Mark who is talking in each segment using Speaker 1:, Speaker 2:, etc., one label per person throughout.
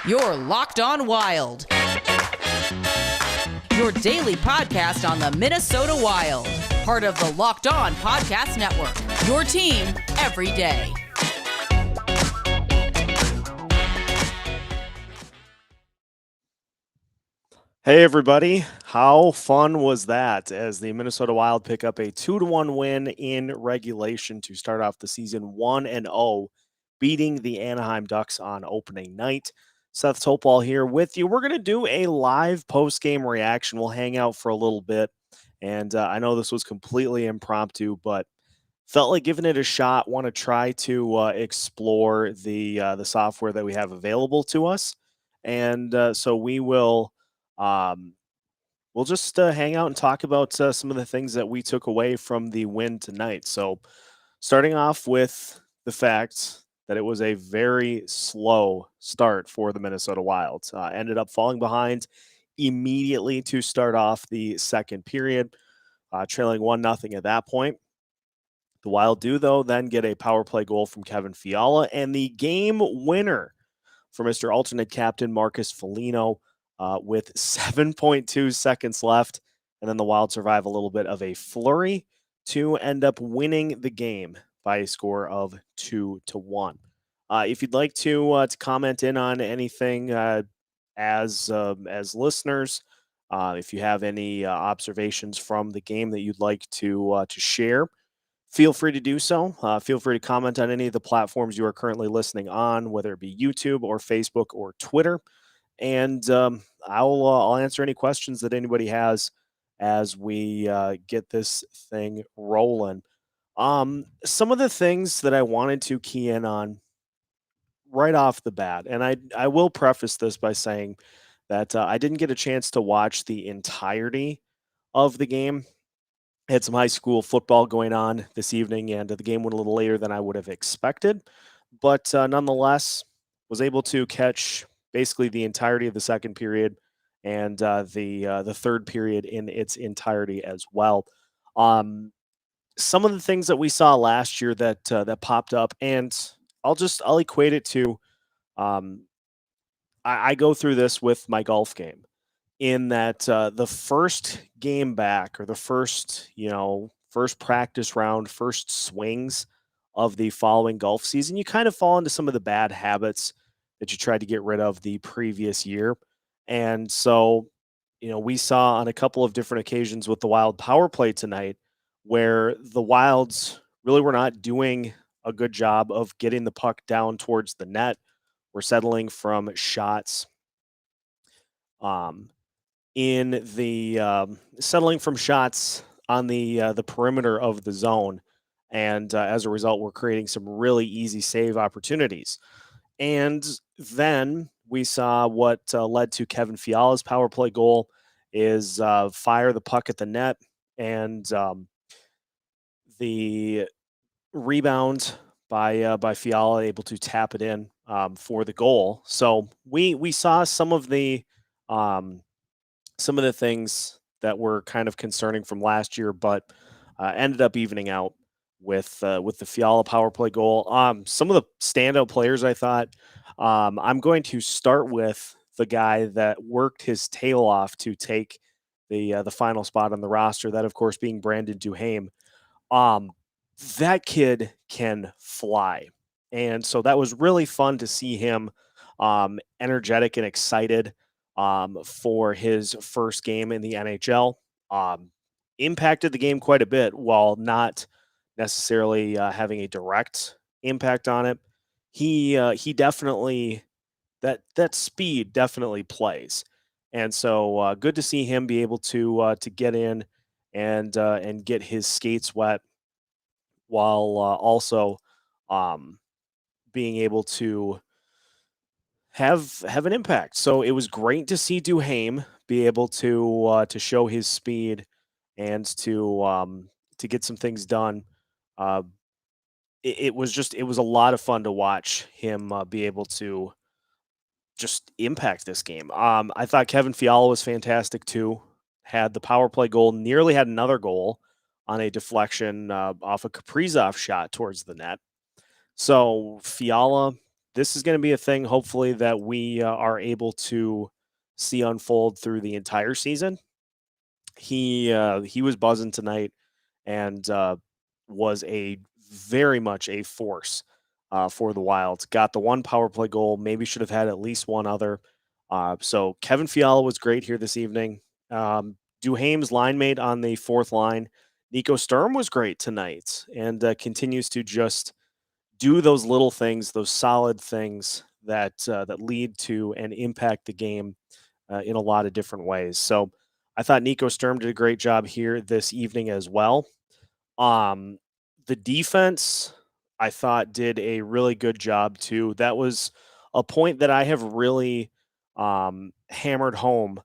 Speaker 1: You're Locked On Wild. Your daily podcast on the Minnesota Wild. Part of the Locked On Podcast Network. Your team every day.
Speaker 2: Hey everybody, how fun was that as the Minnesota Wild pick up a 2-1 win in regulation to start off the season 1-0, beating the Anaheim Ducks on opening night. Seth Topal here with you. We're going to do a live post-game reaction. We'll hang out for a little bit, and I know this was completely impromptu, but felt like giving it a shot. Want to try to explore the software that we have available to us, and so we will. We'll just hang out and talk about some of the things that we took away from the win tonight. So, starting off with the fact that it was a very slow start for the Minnesota Wild. Ended up falling behind immediately to start off the second period, trailing 1-0 at that point. The Wild do, though, then get a power play goal from Kevin Fiala and the game winner for Mr. Alternate Captain Marcus Foligno. With 7.2 seconds left. And then the Wild survive a little bit of a flurry to end up winning the game by a score of 2-1. If you'd like to comment in on anything as listeners, if you have any observations from the game that you'd like to share, feel free to do so. Feel free to comment on any of the platforms you are currently listening on, whether it be YouTube or Facebook or Twitter. And I'll answer any questions that anybody has as we get this thing rolling. Some of the things that I wanted to key in on right off the bat, and I will preface this by saying that I didn't get a chance to watch the entirety of the game. I had some high school football going on this evening, and the game went a little later than I would have expected. But nonetheless, was able to catch basically the entirety of the second period and the third period in its entirety as well. Some of the things that we saw last year that popped up, and I'll equate it to um, I go through this with my golf game in that the first game back or the first practice round, first swings of the following golf season, you kind of fall into some of the bad habits that you tried to get rid of the previous year. And so, we saw on a couple of different occasions with the Wild power play tonight where the Wilds really were not doing a good job of getting the puck down towards the net. We're settling from shots um, in the settling from shots on the perimeter of the zone, and as a result, we're creating some really easy save opportunities. And then we saw what led to Kevin Fiala's power play goal is fire the puck at the net, and the rebound by Fiala able to tap it in for the goal. So we saw some of the things that were kind of concerning from last year, but ended up evening out with the Fiala power play goal. Some of the standout players, I thought. I'm going to start with the guy that worked his tail off to take the final spot on the roster. That, of course, being Brandon Duhaime. Um, that kid can fly, and so that was really fun to see him energetic and excited for his first game in the NHL. Impacted the game quite a bit while not necessarily having a direct impact on it. He definitely that speed definitely plays, and so good to see him be able to get in and get his skates wet while also um, being able to have an impact. So it was great to see Duhaime be able to show his speed and to get some things done. Uh, it was a lot of fun to watch him be able to just impact this game. I thought Kevin Fiala was fantastic too. Had the power play goal, nearly had another goal on a deflection off a Kaprizov shot towards the net. So Fiala this is going to be a thing, hopefully, that we are able to see unfold through the entire season. He was buzzing tonight and was a very much a force for the Wild. Got the one power play goal. Maybe should have had at least one other. So Kevin Fiala was great here this evening. Duhaime's line mate on the fourth line. Nico Sturm was great tonight and continues to just do those little things, those solid things that lead to and impact the game in a lot of different ways. So I thought Nico Sturm did a great job here this evening as well. Um, the defense, I thought, did a really good job too. That was a point that I have really hammered home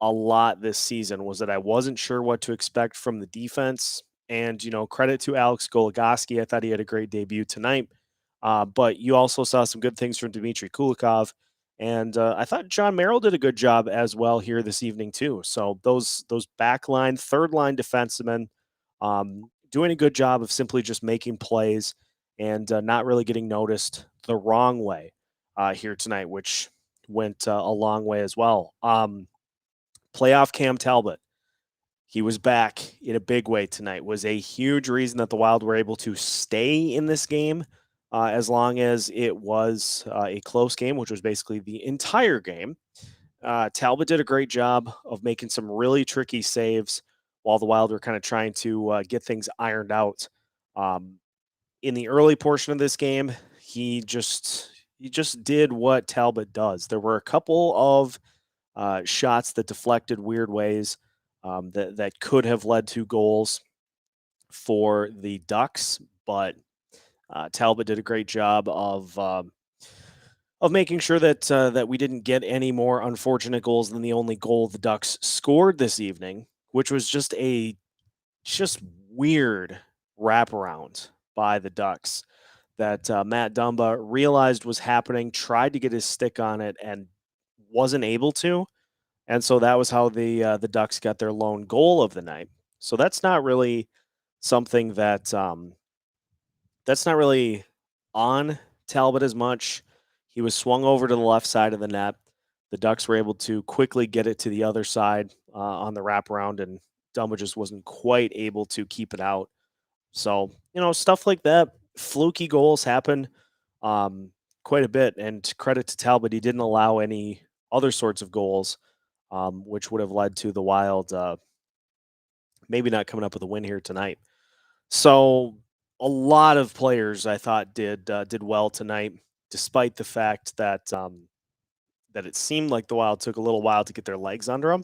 Speaker 2: a lot this season, was that I wasn't sure what to expect from the defense. And, credit to Alex Goligoski. I thought he had a great debut tonight. But you also saw some good things from Dmitry Kulikov. And I thought John Merrill did a good job as well here this evening, too. So those backline, third line defensemen doing a good job of simply just making plays and not really getting noticed the wrong way here tonight, which went a long way as well. Playoff Cam Talbot, he was back in a big way tonight, was a huge reason that the Wild were able to stay in this game as long as it was a close game, which was basically the entire game. Talbot did a great job of making some really tricky saves while the Wild were kind of trying to get things ironed out. In the early portion of this game, he just did what Talbot does. There were a couple of shots that deflected weird ways that could have led to goals for the Ducks, but Talbot did a great job of making sure that we didn't get any more unfortunate goals than the only goal the Ducks scored this evening, which was just weird wraparound by the Ducks that Matt Dumba realized was happening, tried to get his stick on it, and wasn't able to. And so that was how the Ducks got their lone goal of the night. So that's not really something that's not really on Talbot as much. He was swung over to the left side of the net. The Ducks were able to quickly get it to the other side on the wraparound, and Dumba just wasn't quite able to keep it out. So, stuff like that, fluky goals happen quite a bit. And credit to Talbot, he didn't allow any other sorts of goals, which would have led to the Wild maybe not coming up with a win here tonight. So, a lot of players I thought did well tonight, despite the fact that that it seemed like the Wild took a little while to get their legs under them.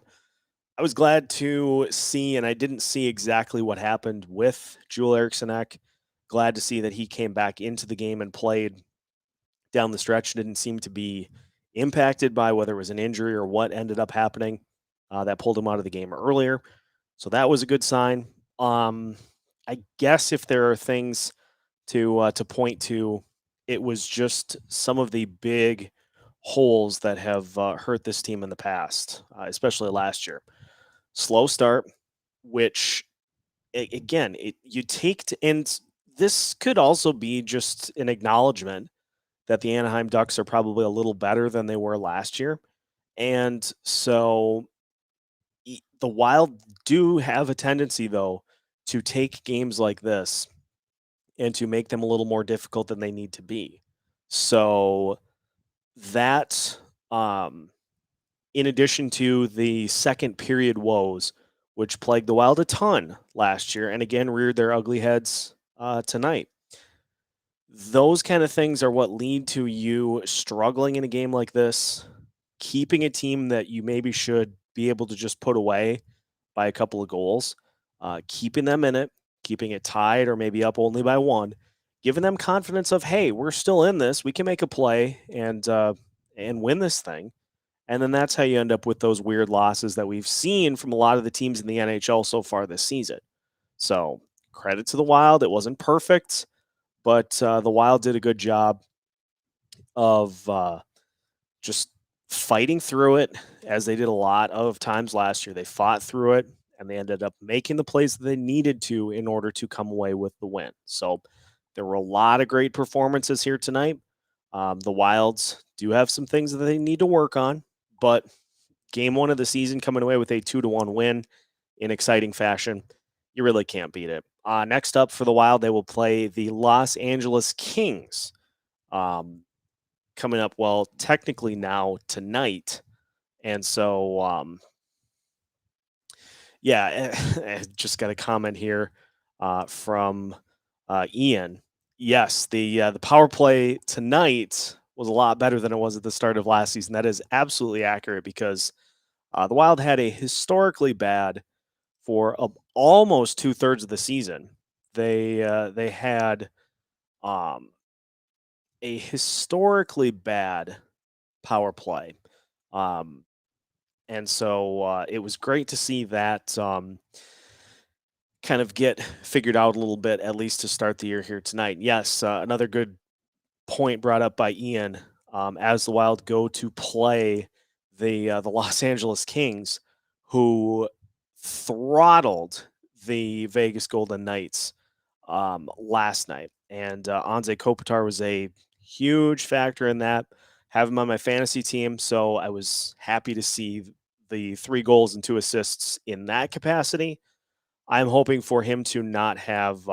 Speaker 2: I was glad to see, and I didn't see exactly what happened with Joel Eriksson-Ek. Glad to see that he came back into the game and played down the stretch. Didn't seem to be impacted by whether it was an injury or what ended up happening that pulled him out of the game earlier. So that was a good sign. I guess if there are things to point to, it was just some of the big holes that have hurt this team in the past, especially last year. Slow start, which again, you take to, and this could also be just an acknowledgement that the Anaheim Ducks are probably a little better than they were last year. And so the Wild do have a tendency, though, to take games like this and to make them a little more difficult than they need to be. So that, in addition to the second period woes, which plagued the Wild a ton last year and again reared their ugly heads tonight, those kind of things are what lead to you struggling in a game like this, keeping a team that you maybe should be able to just put away by a couple of goals, keeping them in it, keeping it tied or maybe up only by one, giving them confidence of, hey, we're still in this, we can make a play and win this thing. And then that's how you end up with those weird losses that we've seen from a lot of the teams in the NHL so far this season. So credit to the Wild. It wasn't perfect, but the Wild did a good job of just fighting through it, as they did a lot of times last year. They fought through it, and they ended up making the plays that they needed to in order to come away with the win. So there were a lot of great performances here tonight. The Wilds do have some things that they need to work on, but game one of the season coming away with a 2-1 win in exciting fashion, you really can't beat it. Next up for the Wild, they will play the Los Angeles Kings. Coming up, well, technically now tonight. And so, yeah, I just got a comment here from Ian. Yes, the power play tonight was a lot better than it was at the start of last season. That is absolutely accurate because the Wild had a historically bad for almost 2/3 of the season. They had a historically bad power play, um, and so it was great to see that kind of get figured out a little bit, at least to start the year here tonight. Yes, another good point brought up by Ian. As the Wild go to play the Los Angeles Kings, who throttled the Vegas Golden Knights last night, and Anze Kopitar was a huge factor in that. Have him on my fantasy team, so I was happy to see the 3 goals and 2 assists in that capacity. I'm hoping for him to not have.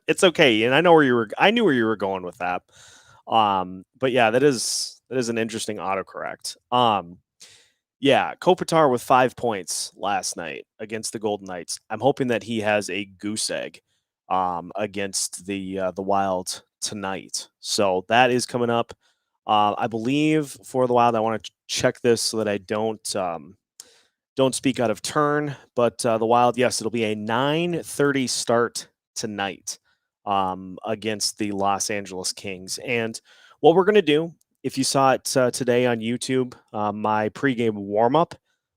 Speaker 2: It's okay, and I know where you were. I knew where you were going with that. But yeah, that is an interesting autocorrect. Yeah, Kopitar with 5 points last night against the Golden Knights. I'm hoping that he has a goose egg against the Wild tonight. So that is coming up. I believe for the Wild, I want to check this so that I don't speak out of turn. But the Wild, yes, it'll be a 9:30 start tonight against the Los Angeles Kings. And what we're going to do, if you saw it today on YouTube, my pregame warm up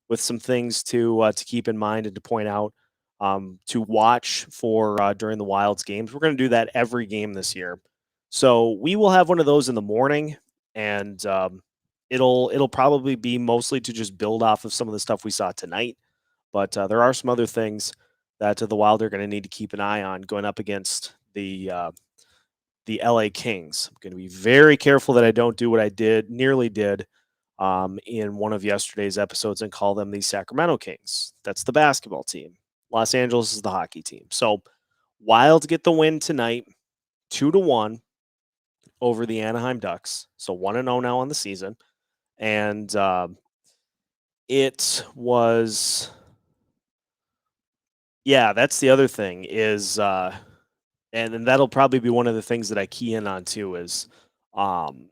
Speaker 2: with some things to keep in mind and to point out to watch for during the Wild's games. We're going to do that every game this year. So we will have one of those in the morning, and it'll probably be mostly to just build off of some of the stuff we saw tonight. But there are some other things that the Wild are going to need to keep an eye on going up against the LA Kings. I'm going to be very careful that I don't do what I nearly did in one of yesterday's episodes and call them the Sacramento Kings. That's the basketball team. Los Angeles is the hockey team. So Wild get the win tonight, 2-1 over the Anaheim Ducks. So 1-0 now on the season. And it was, yeah, that's the other thing is, and that'll probably be one of the things that I key in on too is Kirill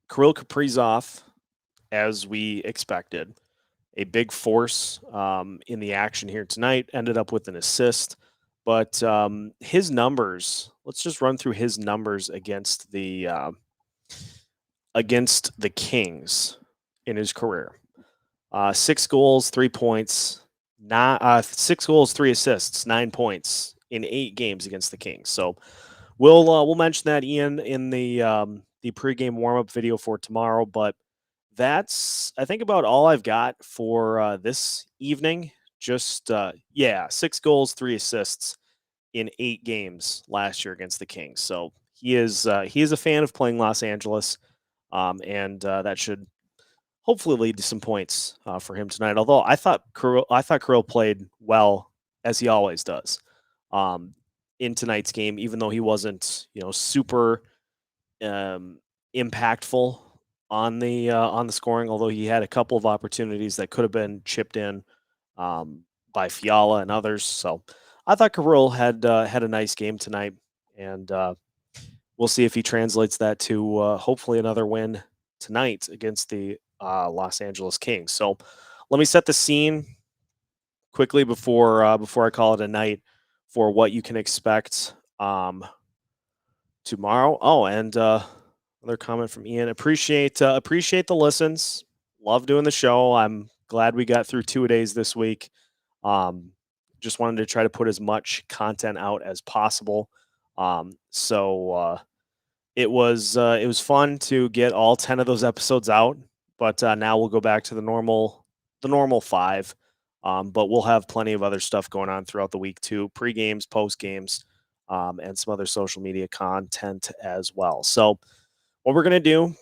Speaker 2: Kaprizov, as we expected, a big force in the action here tonight, ended up with an assist. But his numbers, let's just run through his numbers against the Kings in his career. 6 goals, 3 points, 6 goals, 3 assists, 9 points in 8 games against the Kings. So we'll mention that, Ian, in the pregame warm-up video for tomorrow. But that's, I think, about all I've got for this evening. Just 6 goals, 3 assists in 8 games last year against the Kings. So he is a fan of playing Los Angeles, and that should hopefully lead to some points for him tonight. Although I thought Kirill played well, as he always does in tonight's game, even though he wasn't super impactful on the scoring. Although he had a couple of opportunities that could have been chipped in by Fiala and others. So I thought Kirill had a nice game tonight, and we'll see if he translates that to hopefully another win tonight against the Los Angeles Kings. So let me set the scene quickly before I call it a night for what you can expect tomorrow. Oh, and another comment from Ian. Appreciate the listens. Love doing the show. I'm glad we got through 2 days this week. Just wanted to try to put as much content out as possible. So it was fun to get all 10 of those episodes out, but now we'll go back to the normal 5. But we'll have plenty of other stuff going on throughout the week too, pre-games, post-games, and some other social media content as well. So what we're going to do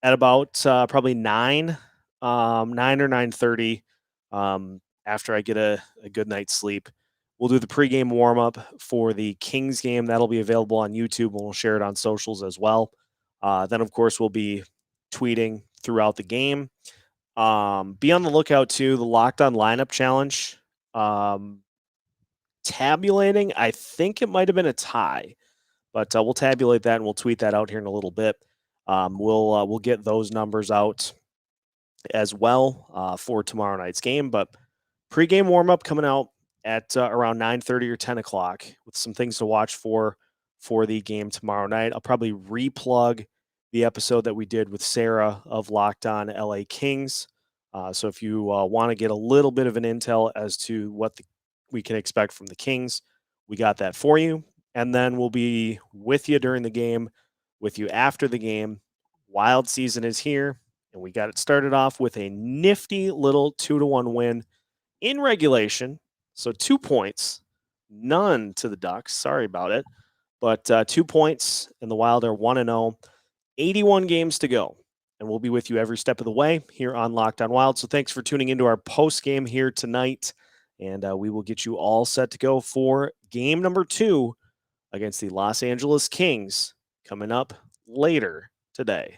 Speaker 2: at about probably 9 or 9:30, after I get a good night's sleep, we'll do the pregame warm-up for the Kings game. That'll be available on YouTube, and we'll share it on socials as well. Then, of course, we'll be tweeting throughout the game. Be on the lookout, too, the Locked On Lineup Challenge. Tabulating, I think it might have been a tie, but we'll tabulate that, and we'll tweet that out here in a little bit. We'll get those numbers out as well for tomorrow night's game. But pregame warm-up coming out at around 9:30 or 10 o'clock with some things to watch for the game tomorrow night. I'll probably replug the episode that we did with Sarah of Locked On LA Kings. So if you want to get a little bit of an intel as to what we can expect from the Kings, we got that for you. And then we'll be with you during the game, with you after the game. Wild season is here, and we got it started off with a nifty little 2-1 win in regulation. So 2 points, none to the Ducks. Sorry about it. But 2 points, and the Wild are 1-0. 81 games to go. And we'll be with you every step of the way here on Locked On Wild. So thanks for tuning into our post game here tonight. And we will get you all set to go for game number 2 against the Los Angeles Kings coming up later today.